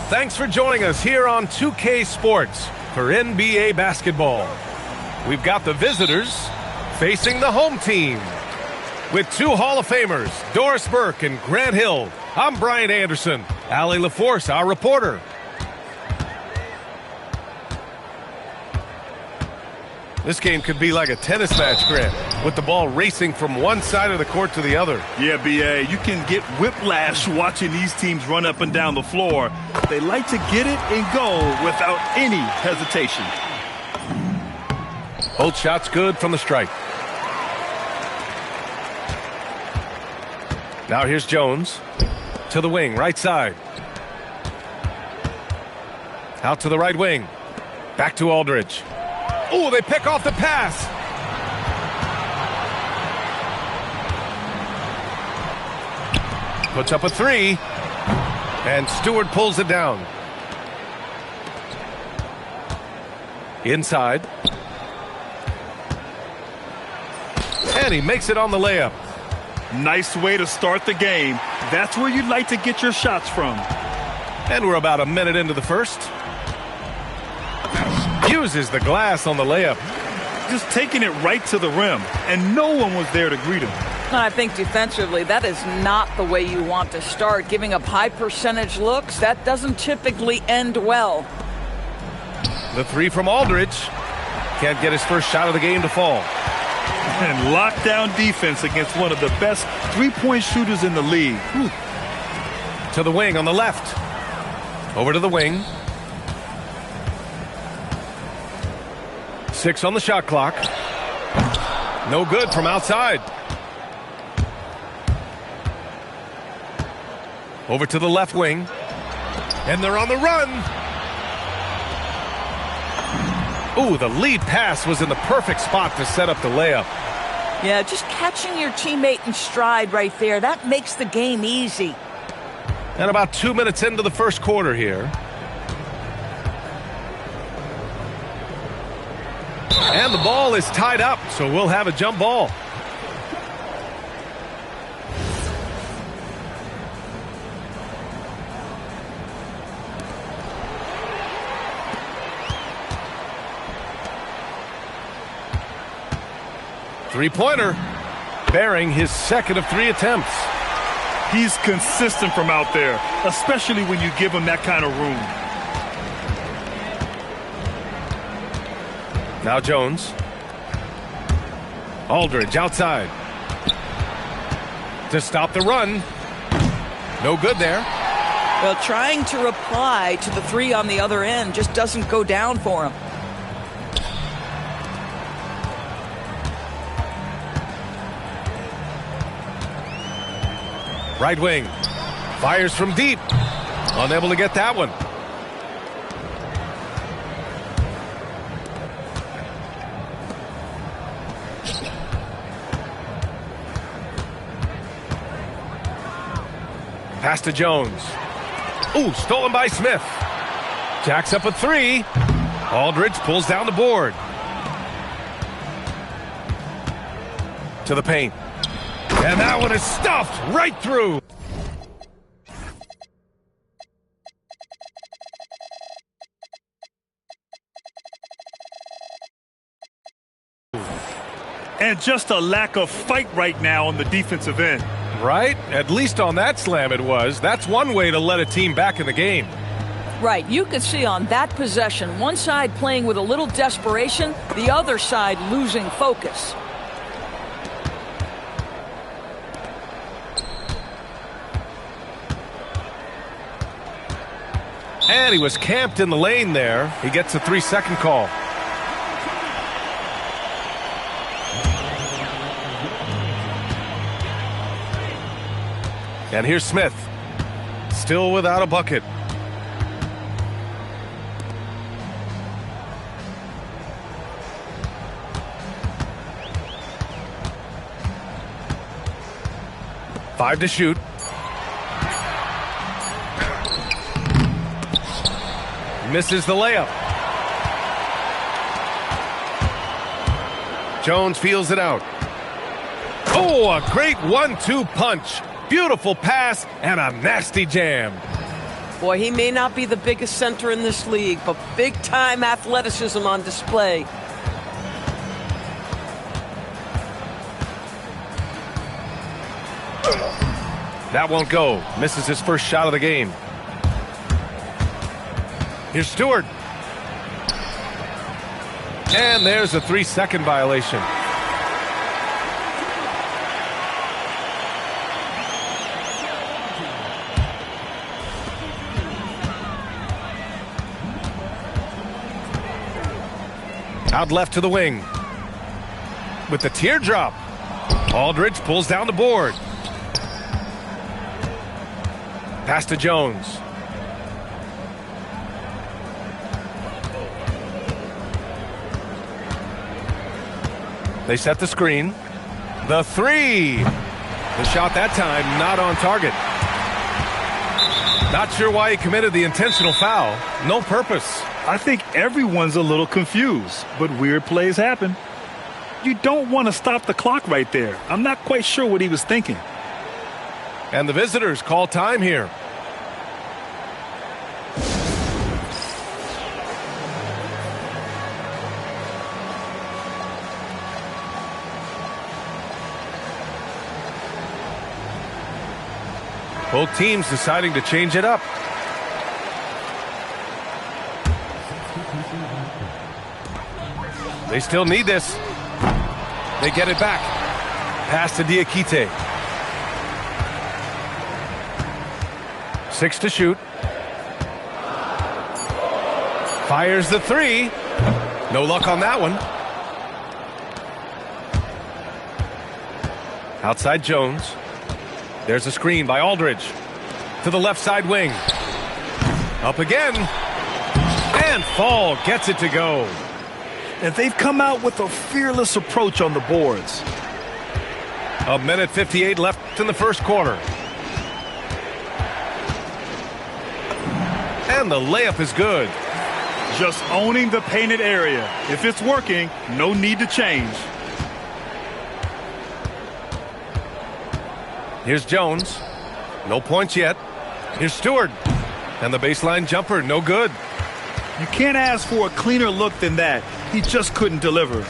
Thanks for joining us here on 2K Sports for NBA basketball. We've got the visitors facing the home team. With two Hall of Famers, Doris Burke and Grant Hill, I'm Brian Anderson. Allie LaForce, our reporter. This game could be like a tennis match, Grant, with the ball racing from one side of the court to the other. Yeah, B.A., you can get whiplash watching these teams run up and down the floor. They like to get it and go without any hesitation. Both shots good from the stripe. Now here's Jones to the wing, right side. Out to the right wing. Back to Aldridge. Oh, they pick off the pass. Puts up a three. And Stewart pulls it down. Inside. And he makes it on the layup. Nice way to start the game. That's where you'd like to get your shots from. And we're about a minute into the first. Uses the glass on the layup. Just taking it right to the rim, and no one was there to greet him. I think defensively, that is not the way you want to start. Giving up high percentage looks, that doesn't typically end well. The three from Aldridge. Can't get his first shot of the game to fall. And lockdown defense against one of the best three-point shooters in the league. Whew. To the wing on the left. Over to the wing. 6 on the shot clock. No good from outside. Over to the left wing. And they're on the run. Ooh, the lead pass was in the perfect spot to set up the layup. Yeah, just catching your teammate in stride right there, that makes the game easy. And about 2 minutes into the first quarter here. And the ball is tied up, so we'll have a jump ball. Three-pointer, bearing his second of 3 attempts. He's consistent from out there, especially when you give him that kind of room. Now Jones. Aldridge outside. To stop the run. No good there. Well, trying to reply to the three on the other end just doesn't go down for him. Right wing. Fires from deep. Unable to get that one. Pass to Jones. Ooh, stolen by Smith. Jacks up a 3. Aldridge pulls down the board. To the paint. And that one is stuffed right through. And just a lack of fight right now on the defensive end. Right? At least on that slam it was. That's one way to let a team back in the game. Right. You could see on that possession, one side playing with a little desperation, the other side losing focus. And he was camped in the lane there. He gets a 3-second call. And here's Smith. Still without a bucket. Five to shoot. Misses the layup. Jones feels it out. Oh, a great 1-2 punch. Beautiful pass and a nasty jam. Boy, he may not be the biggest center in this league, but big-time athleticism on display. That won't go. Misses his first shot of the game. Here's Stewart. And there's a 3-second violation. Out left to the wing. With the teardrop. Aldridge pulls down the board. Pass to Jones. They set the screen. The three. The shot that time not on target. Not sure why he committed the intentional foul. No purpose. I think everyone's a little confused, but weird plays happen. You don't want to stop the clock right there. I'm not quite sure what he was thinking. And the visitors call time here. Both teams deciding to change it up. They still need this. They get it back. Pass to Diakite. 6 to shoot. Fires the three. No luck on that one. Outside Jones. There's a screen by Aldridge. To the left side wing. Up again. And Fall gets it to go. And they've come out with a fearless approach on the boards. 1:58 left in the first quarter. And the layup is good. Just owning the painted area. If it's working, no need to change. Here's Jones. No points yet. Here's Stewart. And the baseline jumper, no good. You can't ask for a cleaner look than that. He just couldn't deliver.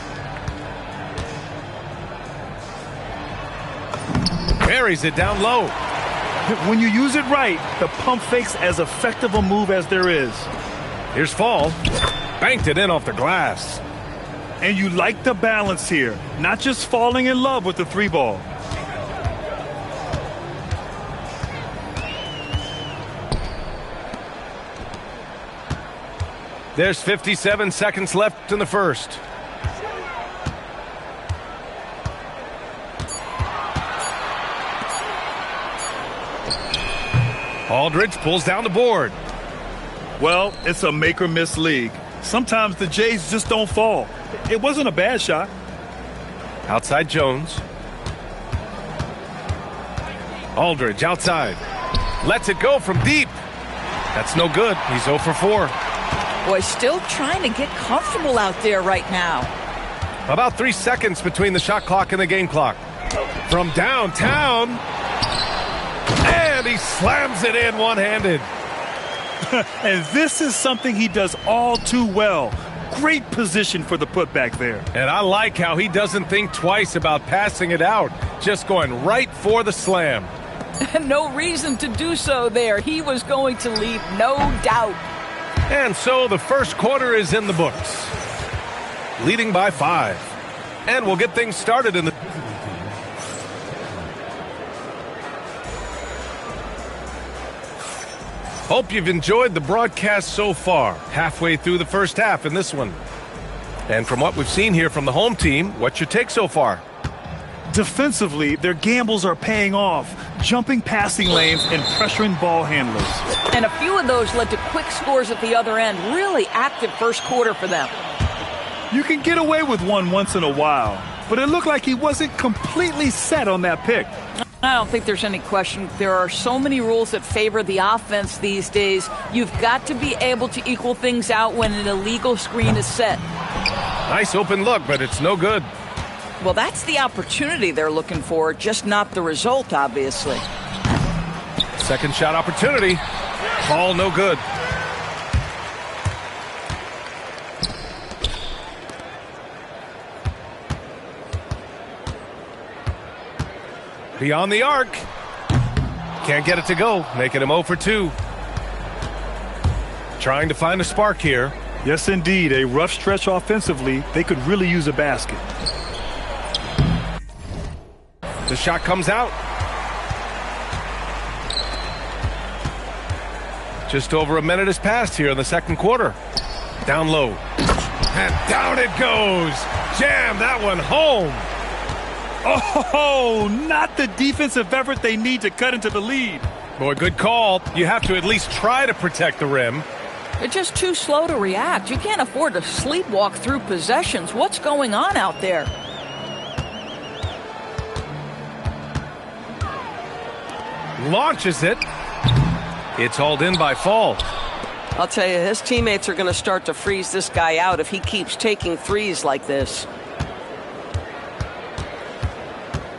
Buries it down low. When you use it right, the pump fake's as effective a move as there is. Here's Fall. Banked it in off the glass. And you like the balance here. Not just falling in love with the three ball. There's 57 seconds left in the first. Aldridge pulls down the board. Well, it's a make or miss league. Sometimes the Jays just don't fall. It wasn't a bad shot. Outside Jones. Aldridge outside. Lets it go from deep. That's no good. He's 0 for 4. Boy, still trying to get comfortable out there right now. About 3 seconds between the shot clock and the game clock. From downtown. And he slams it in one-handed. And this is something he does all too well. Great position for the putback there. And I like how he doesn't think twice about passing it out. Just going right for the slam. No reason to do so there. He was going to leave, no doubt. And so the first quarter is in the books. Leading by 5. And we'll get things started in the... Hope you've enjoyed the broadcast so far. Halfway through the first half in this one. And from what we've seen here from the home team, what's your take so far? Defensively, their gambles are paying off. Jumping passing lanes and pressuring ball handlers. And a few of those led to quick scores at the other end. Really active first quarter for them. You can get away with one once in a while, but it looked like he wasn't completely set on that pick. I don't think there's any question. There are so many rules that favor the offense these days. You've got to be able to equal things out when an illegal screen is set. Nice open look, but it's no good. Well, that's the opportunity they're looking for, just not the result, obviously. Second shot opportunity. Ball no good. Beyond the arc. Can't get it to go, making him 0 for 2. Trying to find a spark here. Yes, indeed. A rough stretch offensively. They could really use a basket. The shot comes out. Just over a minute has passed here in the second quarter. Down low. And down it goes. Jam that one home. Oh, not the defensive effort they need to cut into the lead. Boy, good call. You have to at least try to protect the rim. They're just too slow to react. You can't afford to sleepwalk through possessions. What's going on out there? Launches it. It's hauled in by Fall. I'll tell you, his teammates are going to start to freeze this guy out if he keeps taking threes like this.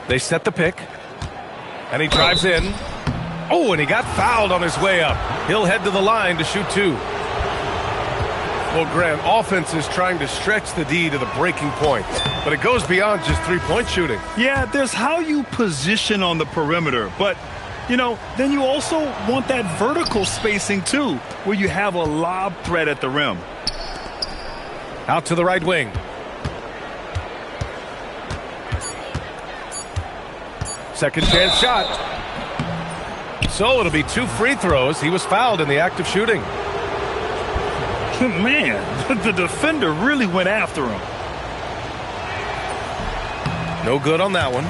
They set the pick. And he drives in. Oh, and he got fouled on his way up. He'll head to the line to shoot 2. Well, Grant, offense is trying to stretch the D to the breaking point. But it goes beyond just three-point shooting. Yeah, there's how you position on the perimeter. But, you know, then you also want that vertical spacing, too, where you have a lob threat at the rim. Out to the right wing. Second chance shot. So it'll be 2 free throws. He was fouled in the act of shooting. Man, the defender really went after him. No good on that one.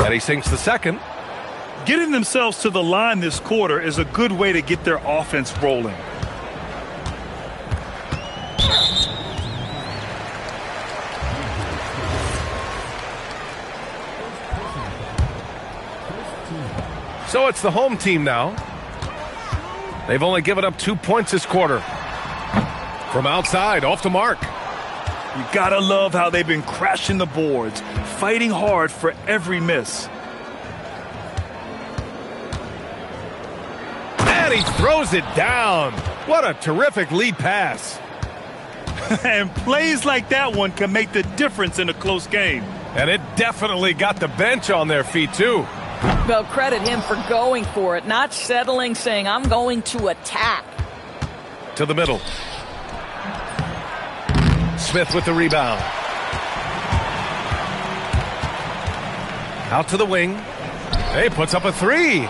And he sinks the second. Getting themselves to the line this quarter is a good way to get their offense rolling. So it's the home team now. They've only given up 2 points this quarter. From outside, off the mark. You gotta love how they've been crashing the boards, fighting hard for every miss. And he throws it down. What a terrific lead pass. And plays like that one can make the difference in a close game. And it definitely got the bench on their feet, too. Well, credit him for going for it, not settling, saying, I'm going to attack. To the middle. Smith with the rebound. Out to the wing. Hey, puts up a 3.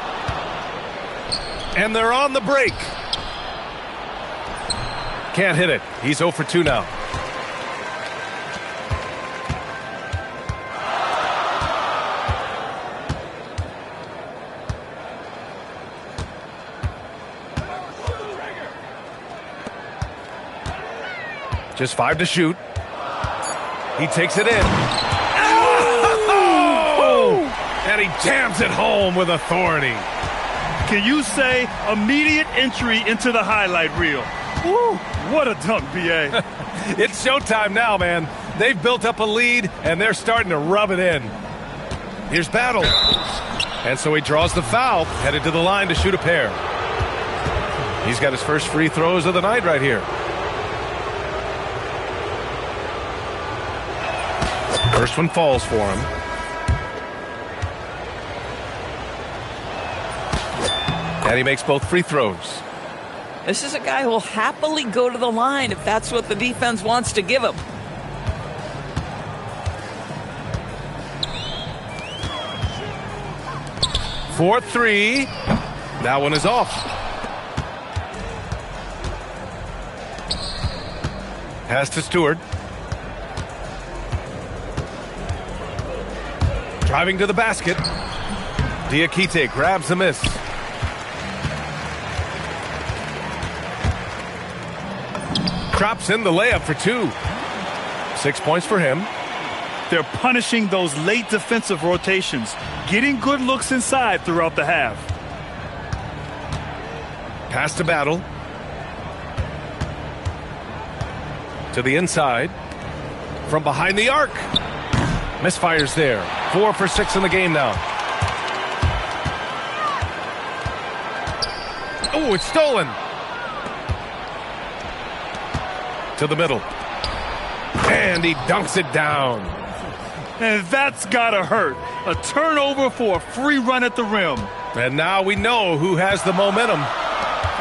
And they're on the break. Can't hit it. He's 0 for 2 now. Just 5 to shoot. He takes it in. Oh! And he jams it home with authority. Can you say immediate entry into the highlight reel? Woo, what a dunk, B.A. It's showtime now, man. They've built up a lead, and they're starting to rub it in. Here's Battle. And so he draws the foul, headed to the line to shoot a pair. He's got his first free throws of the night right here. First one falls for him. And he makes both free throws. This is a guy who will happily go to the line if that's what the defense wants to give him. For 3. That one is off. Pass to Stewart. Driving to the basket. Diakite grabs the miss. Drops in the layup for 2. 6 points for him. They're punishing those late defensive rotations, getting good looks inside throughout the half. Pass to Battle. To the inside. From behind the arc. Misfires there. 4 for 6 in the game now. Oh, it's stolen. To the middle. And he dunks it down. And that's gotta hurt. A turnover for a free run at the rim. And now we know who has the momentum.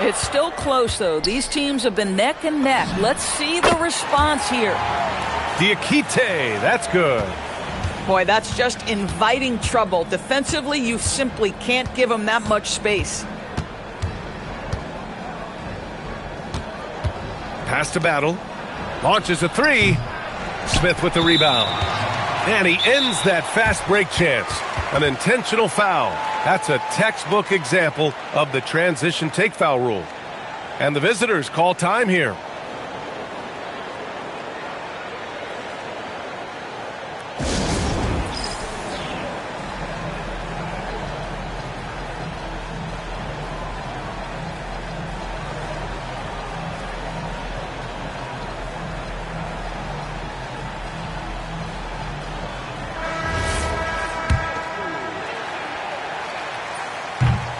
It's still close, though. These teams have been neck and neck. Let's see the response here. Diakite, that's good. Boy, that's just inviting trouble. Defensively, you simply can't give them that much space. Pass to Battle. Launches a three. Smith with the rebound. And he ends that fast break chance. An intentional foul. That's a textbook example of the transition take foul rule. And the visitors call time here.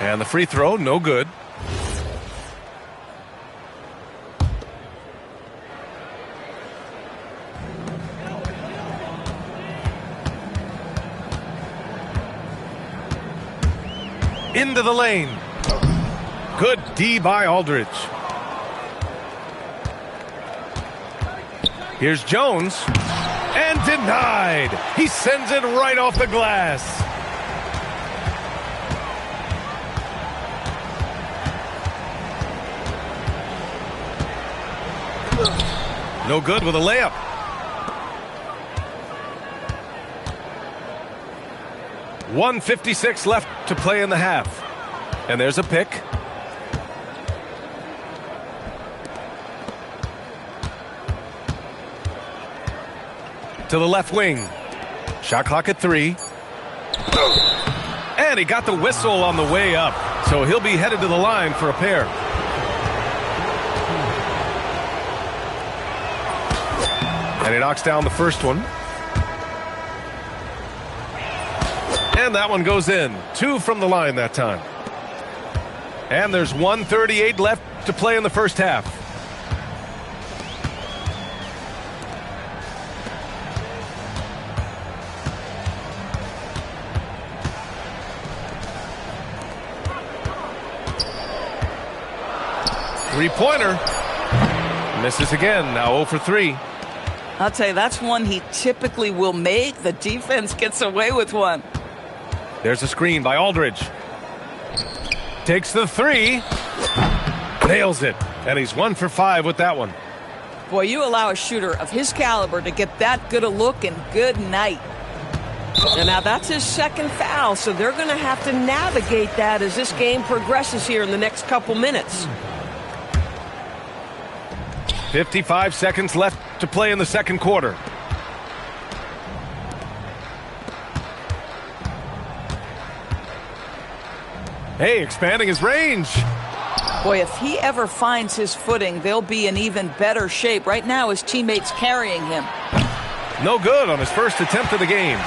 And the free throw, no good. Into the lane. Good D by Aldridge. Here's Jones. And denied. He sends it right off the glass. No good with a layup. .156 left to play in the half. And there's a pick. To the left wing. Shot clock at 3. And he got the whistle on the way up. So he'll be headed to the line for a pair. And he knocks down the first one. And that one goes in. 2 from the line that time. And there's 1:38 left to play in the first half. Three-pointer. Misses again. Now 0 for 3. I'll tell you, that's one he typically will make. The defense gets away with one. There's a screen by Aldridge. Takes the 3. Nails it. And he's 1 for 5 with that one. Boy, you allow a shooter of his caliber to get that good a look, and good night. And now that's his second foul, so they're going to have to navigate that as this game progresses here in the next couple minutes. 55 seconds left to play in the second quarter. Hey, expanding his range. Boy, if he ever finds his footing, they'll be in even better shape. Right now, his teammates carrying him. No good on his first attempt of the game.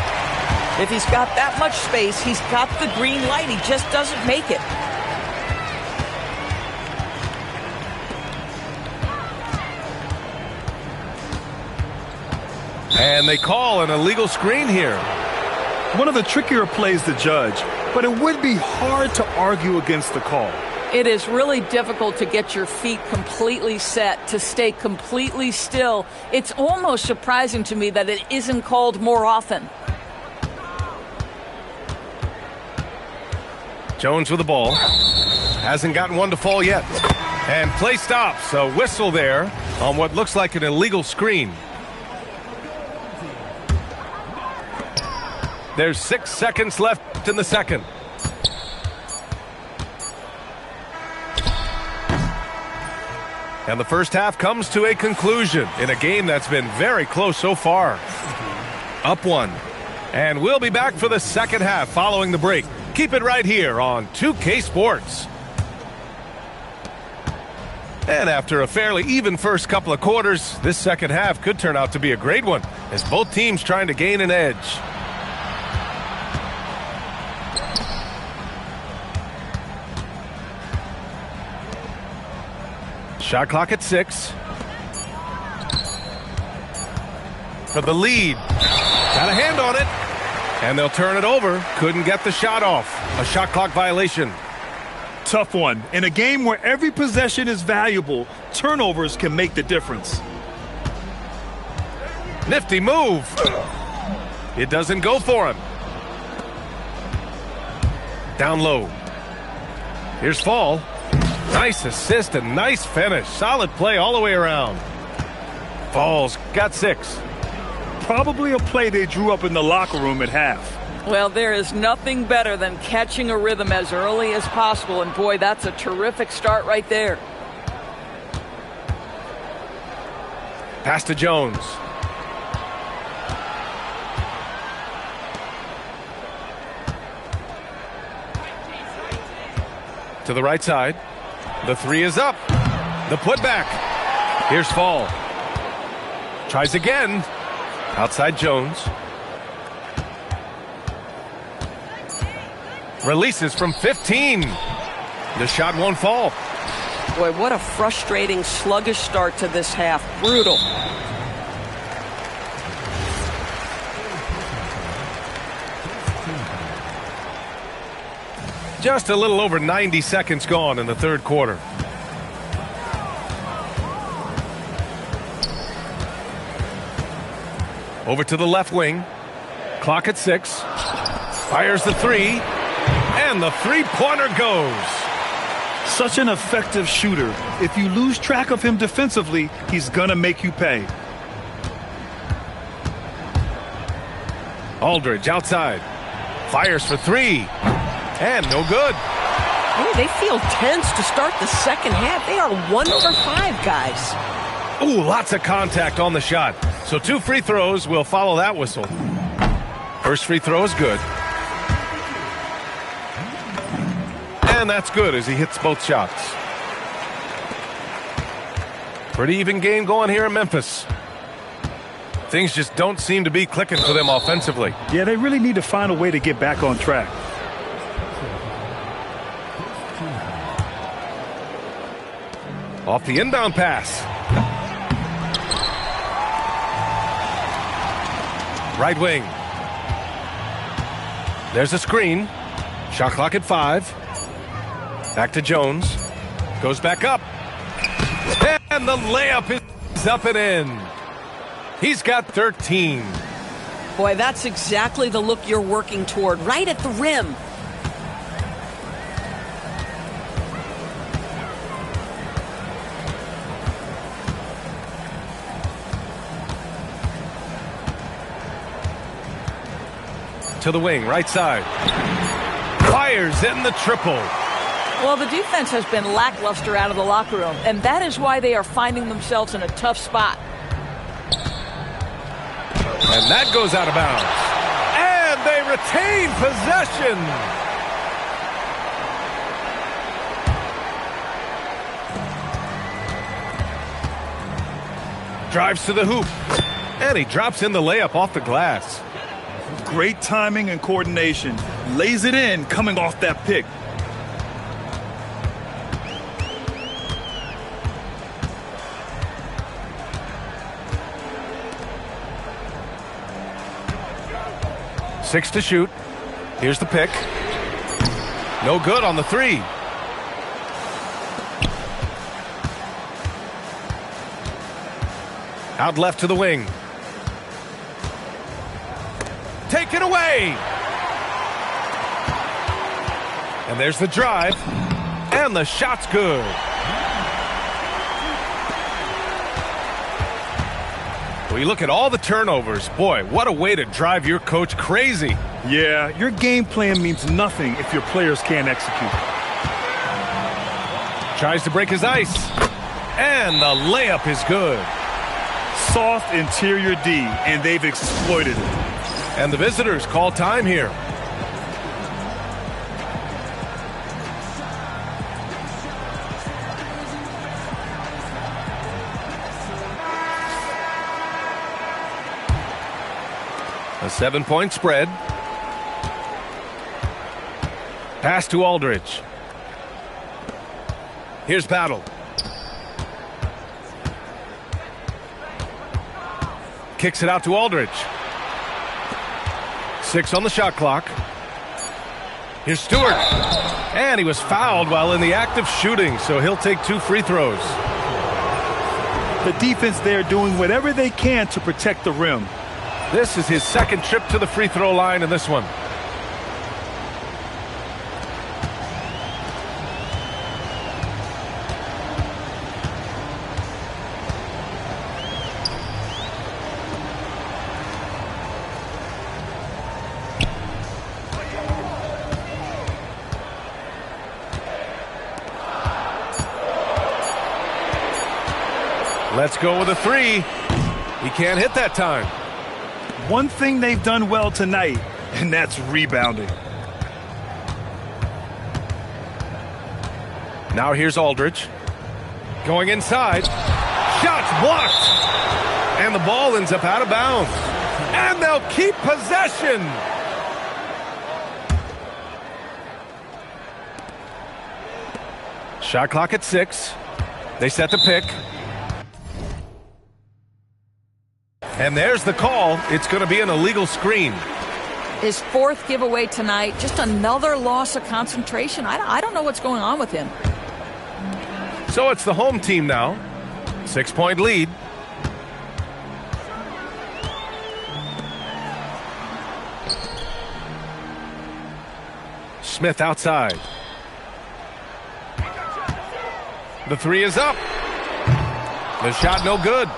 If he's got that much space, he's got the green light. He just doesn't make it. And they call an illegal screen here. One of the trickier plays to judge, but it would be hard to argue against the call. It is really difficult to get your feet completely set, to stay completely still. It's almost surprising to me that it isn't called more often. Jones with the ball. Hasn't gotten one to fall yet. And play stops. A whistle there on what looks like an illegal screen. There's 6 seconds left in the second. And the first half comes to a conclusion in a game that's been very close so far. Up 1. And we'll be back for the second half following the break. Keep it right here on 2K Sports. And after a fairly even first couple of quarters, this second half could turn out to be a great one, as both teams trying to gain an edge. Shot clock at 6. For the lead. Got a hand on it. And they'll turn it over. Couldn't get the shot off. A shot clock violation. Tough one. In a game where every possession is valuable, turnovers can make the difference. Nifty move. It doesn't go for him. Down low. Here's Fall. Nice assist and nice finish. Solid play all the way around. Fall's got 6. Probably a play they drew up in the locker room at half. Well, there is nothing better than catching a rhythm as early as possible, and boy, that's a terrific start right there. Pass to Jones. To the right side. The 3 is up. The putback. Here's Fall. Tries again. Outside Jones. Releases from 15. The shot won't fall. Boy, what a frustrating, sluggish start to this half. Brutal. Just a little over 90 seconds gone in the third quarter. Over to the left wing. Clock at 6. Fires the 3. And the three-pointer goes. Such an effective shooter. If you lose track of him defensively, he's going to make you pay. Aldridge outside. Fires for 3. And no good. Boy, they feel tense to start the second half. They are 1 for 5, guys. Ooh, lots of contact on the shot. So 2 free throws will follow that whistle. First free throw is good. And that's good as he hits both shots. Pretty even game going here in Memphis. Things just don't seem to be clicking for them offensively. Yeah, they really need to find a way to get back on track. Off the inbound pass. Right wing. There's a screen. Shot clock at 5. Back to Jones. Goes back up. And the layup is up and in. He's got 13. Boy, that's exactly the look you're working toward, right at the rim. To the wing, right side. Fires in the triple. Well, the defense has been lackluster out of the locker room, and that is why they are finding themselves in a tough spot. And that goes out of bounds. And they retain possession. Drives to the hoop. And he drops in the layup off the glass. Great timing and coordination. Lays it in coming off that pick. Six to shoot. Here's the pick. No good on the 3. Out left to the wing. Taken away. And there's the drive. And the shot's good. Well, you look at all the turnovers. Boy, what a way to drive your coach crazy. Yeah, your game plan means nothing if your players can't execute. Tries to break his ice. And the layup is good. Soft interior D, and they've exploited it. And the visitors call time here. A 7-point spread. Pass to Aldridge. Here's Battle. Kicks it out to Aldridge. 6 on the shot clock. Here's Stewart. And he was fouled while in the act of shooting, so he'll take 2 free throws. The defense there doing whatever they can to protect the rim. This is his second trip to the free throw line in this one. Let's go with a 3. He can't hit that time. One thing they've done well tonight, and that's rebounding. Now here's Aldridge. Going inside. Shots blocked. And the ball ends up out of bounds. And they'll keep possession. Shot clock at 6. They set the pick. And there's the call. It's going to be an illegal screen. His 4th giveaway tonight. Just another loss of concentration. I don't know what's going on with him. So it's the home team now. 6-point lead. Smith outside. The 3 is up. The shot no good.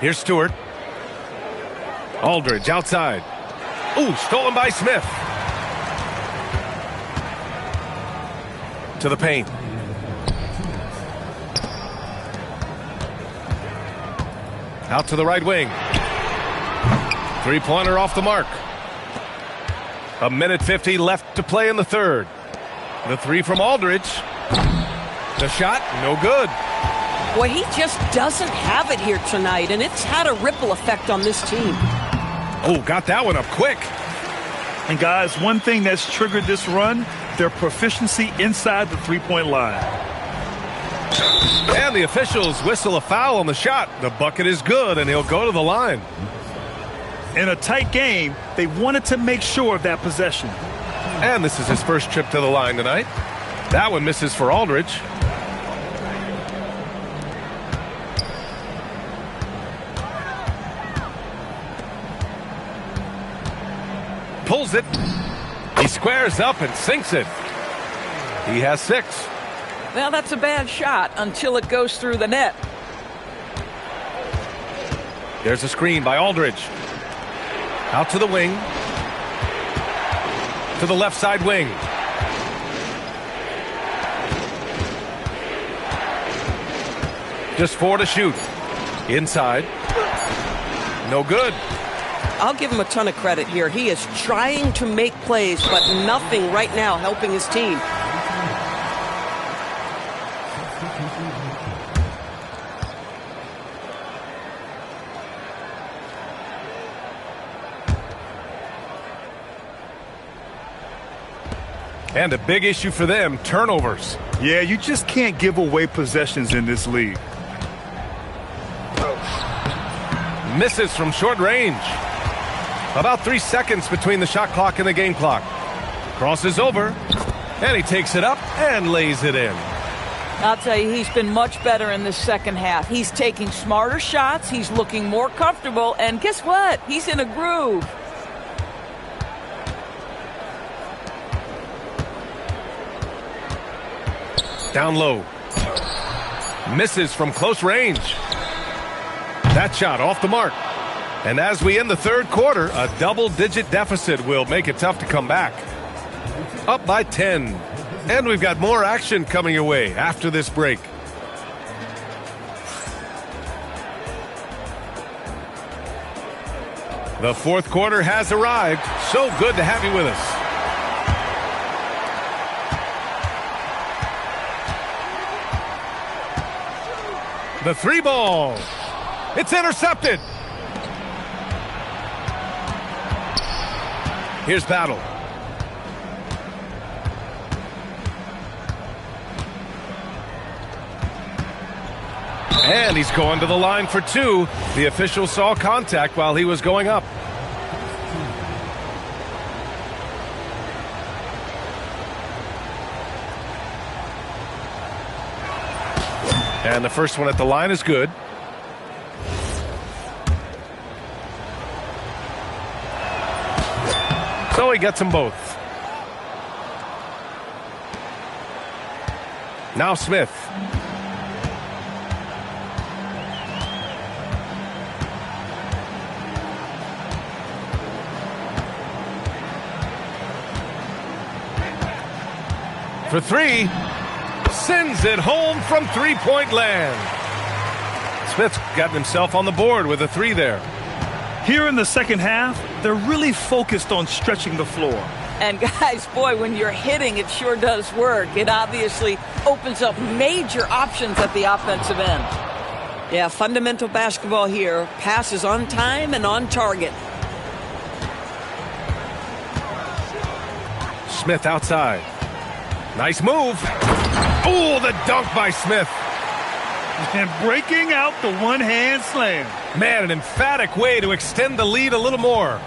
Here's Stewart. Aldridge outside. Ooh, stolen by Smith. To the paint. Out to the right wing. 3-pointer off the mark. 1:50 left to play in the third. The 3 from Aldridge. The shot, no good. Boy, he just doesn't have it here tonight, and it's had a ripple effect on this team. Oh, got that one up quick. And guys, one thing that's triggered this run, their proficiency inside the 3-point line. And the officials whistle a foul on the shot. The bucket is good, and he'll go to the line. In a tight game, they wanted to make sure of that possession. And this is his first trip to the line tonight. That one misses for Aldridge. Pulls it. He squares up and sinks it. He has 6. Well, that's a bad shot until it goes through the net. There's a screen by Aldridge. Out to the wing. To the left side wing. Just 4 to shoot. Inside. No good. I'll give him a ton of credit here. He is trying to make plays, but nothing right now helping his team. And a big issue for them, turnovers. Yeah, you just can't give away possessions in this league. Misses from short range. About 3 seconds between the shot clock and the game clock. Crosses over, and he takes it up and lays it in. I'll tell you, he's been much better in the second half. He's taking smarter shots. He's looking more comfortable. And guess what? He's in a groove. Down low. Misses from close range. That shot off the mark. And as we end the third quarter, a double-digit deficit will make it tough to come back. Up by 10. And we've got more action coming your way after this break. The fourth quarter has arrived. So good to have you with us. The 3 ball. It's intercepted. Here's Battle. And he's going to the line for two. The official saw contact while he was going up. And the first one at the line is good. So he gets them both. Now Smith. For three. Sends it home from three-point land. Smith's gotten himself on the board with a three there. Here in the second half, they're really focused on stretching the floor. And guys, boy, when you're hitting, it sure does work. It obviously opens up major options at the offensive end. Yeah, fundamental basketball here. Passes on time and on target. Smith outside. Nice move. Oh, the dunk by Smith. And breaking out the one-hand slam. Man, an emphatic way to extend the lead a little more.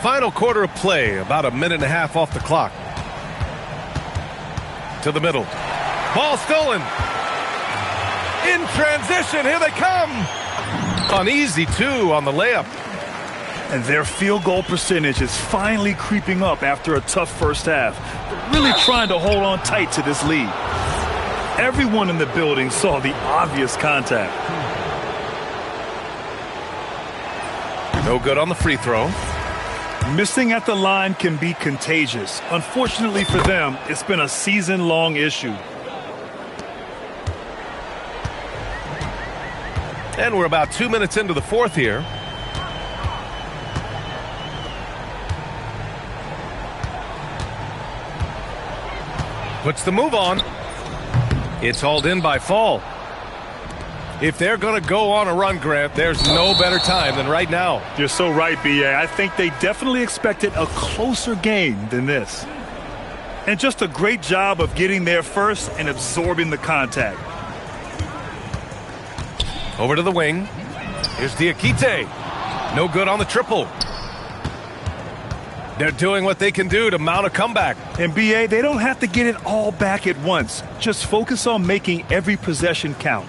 Final quarter of play, about a minute and a half off the clock. To the middle. Ball stolen. In transition, here they come. Uneasy, too, on the layup. And their field goal percentage is finally creeping up after a tough first half. They're really trying to hold on tight to this lead. Everyone in the building saw the obvious contact. No good on the free throw. Missing at the line can be contagious. Unfortunately for them, it's been a season-long issue. And we're about 2 minutes into the fourth here. Puts the move on. It's hauled in by Fall. If they're going to go on a run, Grant, there's no better time than right now. You're so right, B.A. I think they definitely expected a closer game than this. And just a great job of getting there first and absorbing the contact. Over to the wing. Here's Diakite. No good on the triple. They're doing what they can do to mount a comeback. And B.A., they don't have to get it all back at once. Just focus on making every possession count.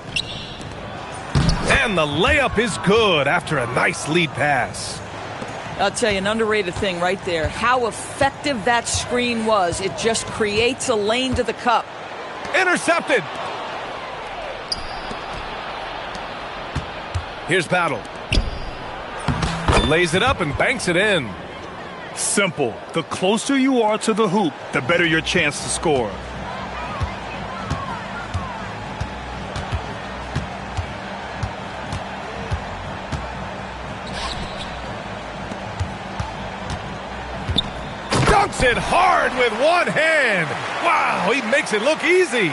And the layup is good after a nice lead pass. I'll tell you, an underrated thing right there. How effective that screen was. It just creates a lane to the cup. Intercepted. Here's Battle. Lays it up and banks it in. Simple. The closer you are to the hoop, the better your chance to score. Dunks it hard with one hand. Wow, he makes it look easy.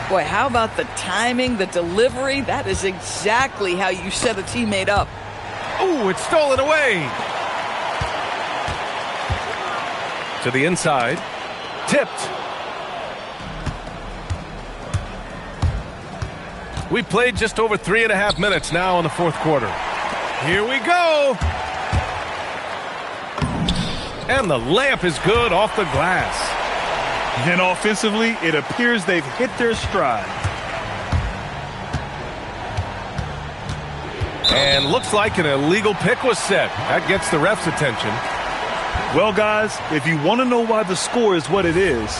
Boy, how about the timing, the delivery? That is exactly how you set a teammate up. Ooh, it's stolen away. To the inside. Tipped. We played just over 3.5 minutes now in the fourth quarter. Here we go. And the layup is good off the glass. And offensively, it appears they've hit their stride. And looks like an illegal pick was set. That gets the ref's attention. Well, guys, if you want to know why the score is what it is,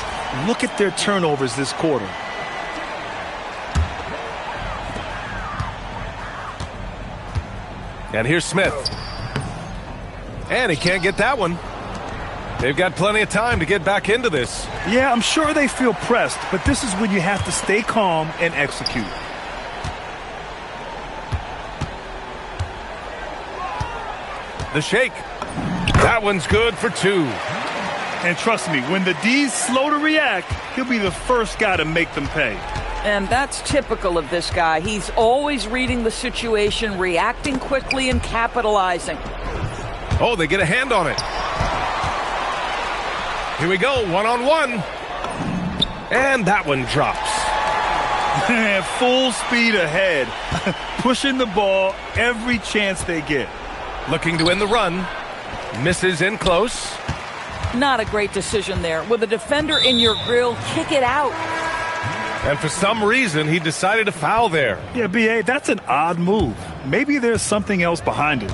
look at their turnovers this quarter. And here's Smith. And he can't get that one. They've got plenty of time to get back into this. Yeah, I'm sure they feel pressed, but this is when you have to stay calm and execute. The shake. That one's good for two. And trust me, when the D's slow to react, he'll be the first guy to make them pay. And that's typical of this guy. He's always reading the situation, reacting quickly, and capitalizing. Oh, they get a hand on it. Here we go, one-on-one. And that one drops. Full speed ahead. Pushing the ball every chance they get. Looking to win the run. Misses in close. Not a great decision there. With a defender in your grill, kick it out. And for some reason, he decided to foul there. Yeah, B.A., that's an odd move. Maybe there's something else behind it.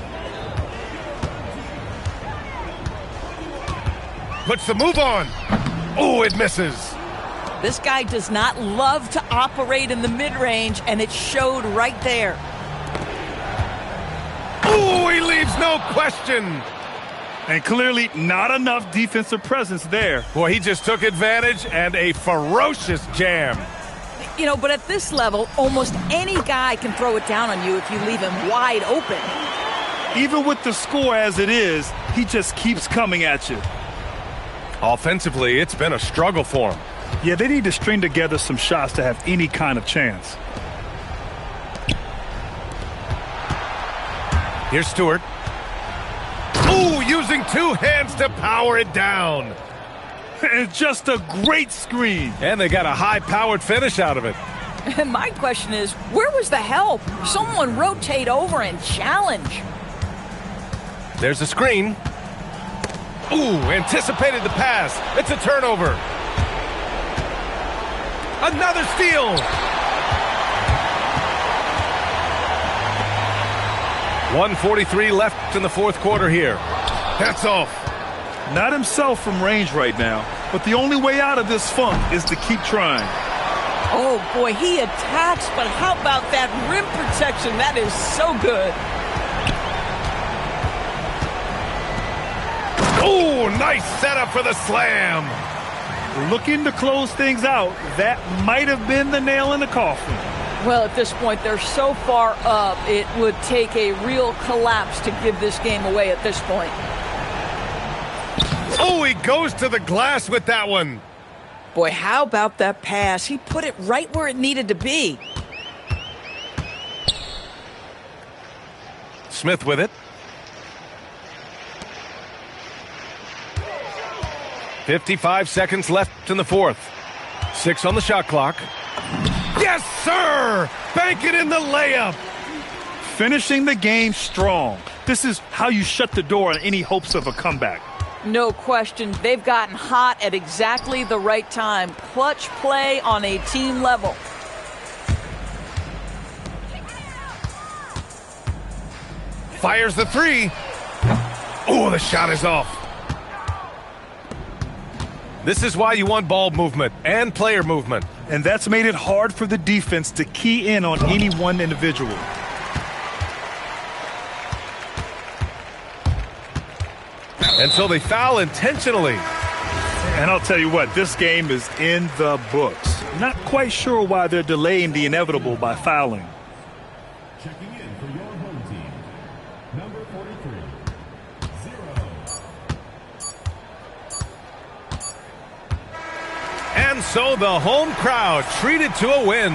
Puts the move on. Oh, it misses. This guy does not love to operate in the mid-range, and it showed right there. Oh, he leaves no question. And clearly not enough defensive presence there. Boy, he just took advantage and a ferocious jam. You know, but at this level, almost any guy can throw it down on you if you leave him wide open. Even with the score as it is, he just keeps coming at you. Offensively, it's been a struggle for him. Yeah, they need to string together some shots to have any kind of chance. Here's Stewart. Ooh, using two hands to power it down. It's just a great screen. And they got a high-powered finish out of it. And my question is, where was the help? Someone rotate over and challenge. There's a screen. Ooh, anticipated the pass. It's a turnover. Another steal. .143 left in the fourth quarter here. That's off. Not himself from range right now, but the only way out of this funk is to keep trying. Oh, boy, he attacks, but how about that rim protection? That is so good. Oh, nice setup for the slam. Looking to close things out, that might have been the nail in the coffin. Well, at this point, they're so far up, it would take a real collapse to give this game away at this point. Oh, he goes to the glass with that one. Boy, how about that pass? He put it right where it needed to be. Smith with it. 55 seconds left in the fourth. 6 on the shot clock. Yes, sir! Bank it in the layup. Finishing the game strong. This is how you shut the door on any hopes of a comeback. No question. They've gotten hot at exactly the right time. Clutch play on a team level. Fires the three. Oh, the shot is off. This is why you want ball movement and player movement. And that's made it hard for the defense to key in on any one individual. And so they foul intentionally. And I'll tell you what, this game is in the books. Not quite sure why they're delaying the inevitable by fouling. Checking in for your home team, number 43, 0. And so the home crowd treated to a win.